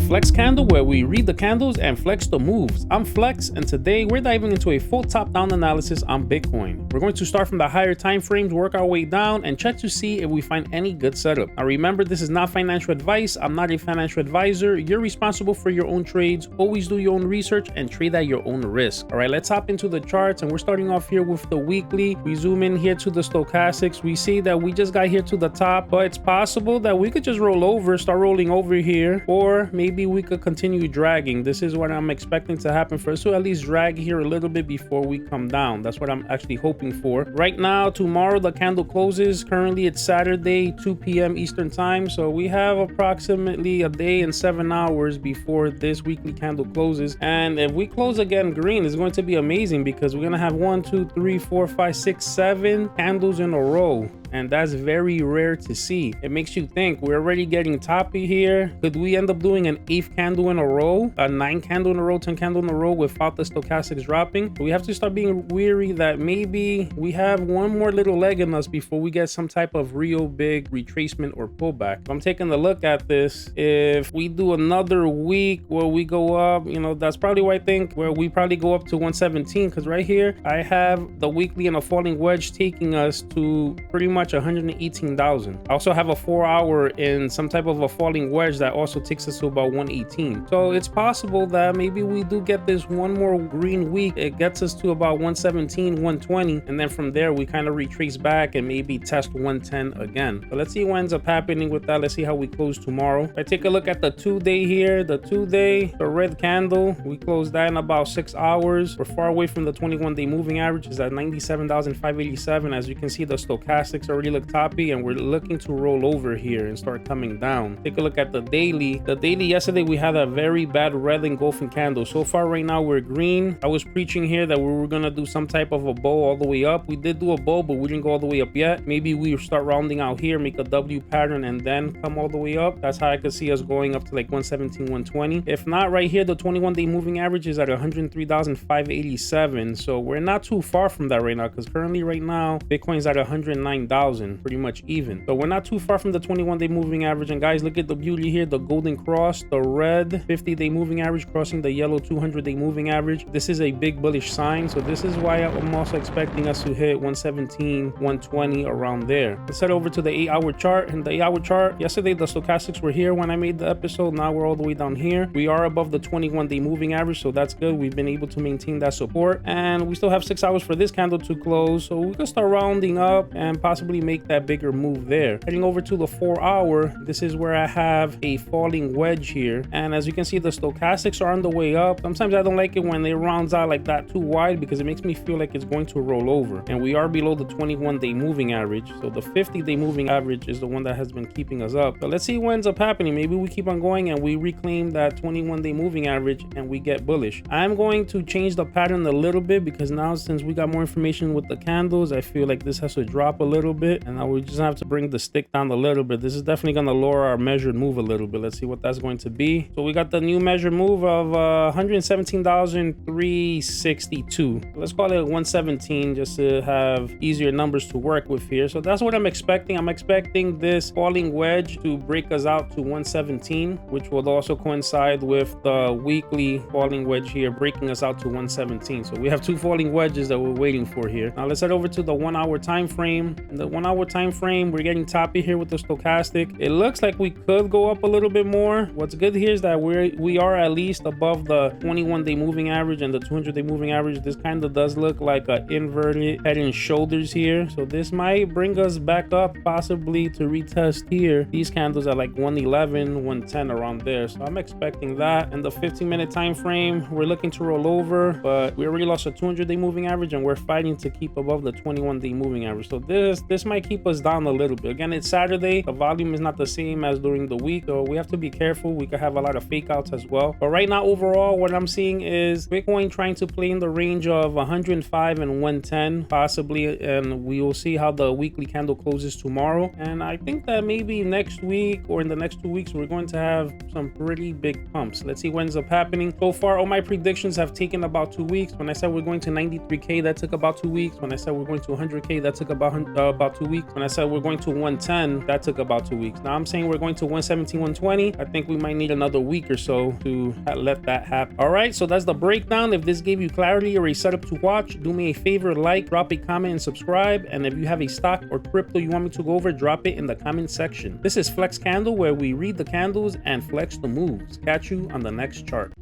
Flex Candle, where we read the candles and flex the moves. I'm Flex, and today we're diving into a full top-down analysis on Bitcoin. We're going to start from the higher time frames, work our way down, and check to see if we find any good setup. Now remember, this is not financial advice. I'm not a financial advisor. You're responsible for your own trades. Always do your own research and trade at your own risk. All right, let's hop into the charts, and we're starting off here with the weekly. We zoom in here to the stochastics. We see that we just got here to the top, but it's possible that we could just roll over, start rolling over here, or maybe we could continue dragging. This is what I'm expecting to happen for us to at least drag here a little bit before we come down. That's what I'm actually hoping for. Right now, tomorrow the candle closes. Currently it's Saturday, 2 p.m. Eastern time, so we have approximately a day and 7 hours before this weekly candle closes. And if we close again green, it's going to be amazing because we're gonna have 1, 2, 3, 4, 5, 6, 7 candles in a row. And that's very rare to see. It makes you think, we're already getting toppy here. Could we end up doing an 8th candle in a row, a 9 candle in a row, 10 candle in a row without the stochastics dropping? We have to start being weary that maybe we have one more little leg in us before we get some type of real big retracement or pullback. If I'm taking a look at this, if we do another week where we go up, you know, that's probably why I think where we probably go up to 117, because right here I have the weekly and a falling wedge taking us to pretty much 118,000. I also have a 4-hour in some type of a falling wedge that also takes us to about 118. So it's possible that maybe we do get this one more green week. It gets us to about 117, 120, and then from there we kind of retrace back and maybe test 110 again. But let's see what ends up happening with that. Let's see how we close tomorrow. If I take a look at the 2-day here, the 2-day, the red candle, we closed that in about 6 hours. We're far away from the 21-day moving average. Is at 97,587. As you can see, the stochastics already look toppy, and we're looking to roll over here and start coming down. Take a look at the daily. The daily yesterday, we had a very bad red engulfing candle. So far right now we're green. I was preaching here that we were gonna do some type of a bow all the way up. We did do a bow, but we didn't go all the way up yet. Maybe we start rounding out here, make a W pattern, and then come all the way up. That's how I could see us going up to like 117, 120. If not, right here the 21-day moving average is at 103,587. So we're not too far from that right now, because currently right now Bitcoin's at 109,000, pretty much even. So we're not too far from the 21-day moving average. And guys, look at the beauty here, the golden cross, the red 50-day moving average crossing the yellow 200-day moving average. This is a big bullish sign, so this is why I'm also expecting us to hit 117, 120 around there. Let's head over to the 8-hour chart. In the 8-hour chart, yesterday the stochastics were here when I made the episode. Now we're all the way down here. We are above the 21-day moving average, so that's good. We've been able to maintain that support, and we still have 6 hours for this candle to close, so we can start rounding up and possibly make that bigger move there. Heading over to the 4-hour, this is where I have a falling wedge here, and as you can see, the stochastics are on the way up. Sometimes I don't like it when it rounds out like that too wide, because it makes me feel like it's going to roll over, and we are below the 21-day moving average. So the 50-day moving average is the one that has been keeping us up. But let's see what ends up happening. Maybe we keep on going and we reclaim that 21-day moving average and we get bullish. I'm going to change the pattern a little bit, because now since we got more information with the candles, I feel like this has to drop a little bit, and now we just have to bring the stick down a little bit. This is definitely going to lower our measured move a little bit. Let's see what that's going to be. So we got the new measured move of 117,362. Let's call it 117 just to have easier numbers to work with here. So that's what I'm expecting. I'm expecting this falling wedge to break us out to 117, which will also coincide with the weekly falling wedge here breaking us out to 117. So we have 2 falling wedges that we're waiting for here. Now let's head over to the 1-hour time frame. In the 1-hour time frame, we're getting toppy here with the stochastic. It looks like we could go up a little bit more. What's good here is that we are at least above the 21-day moving average and the 200-day moving average. This kind of does look like an inverted head and shoulders here, so this might bring us back up possibly to retest here. These candles are like 111, 110 around there, so I'm expecting that. And the 15-minute time frame, we're looking to roll over, but we already lost a 200-day moving average and we're fighting to keep above the 21-day moving average. So this might keep us down a little bit. Again, it's Saturday, the volume is not the same as during the week, so we have to be careful. We could have a lot of fake outs as well. But right now, overall, what I'm seeing is Bitcoin trying to play in the range of 105 and 110 possibly, and we will see how the weekly candle closes tomorrow. And I think that maybe next week or in the next 2 weeks we're going to have some pretty big pumps. Let's see what ends up happening. So far, all my predictions have taken about 2 weeks. When I said we're going to 93k, that took about 2 weeks. When I said we're going to 100k, that took about about 2 weeks. When I said we're going to 110, that took about 2 weeks. Now I'm saying we're going to 117, 120. I think we might need another week or so to let that happen. All right, so that's the breakdown. If this gave you clarity or a setup to watch, do me a favor, like, drop a comment, and subscribe. And if you have a stock or crypto you want me to go over, drop it in the comment section. This is Flex Candle, where we read the candles and flex the moves. Catch you on the next chart.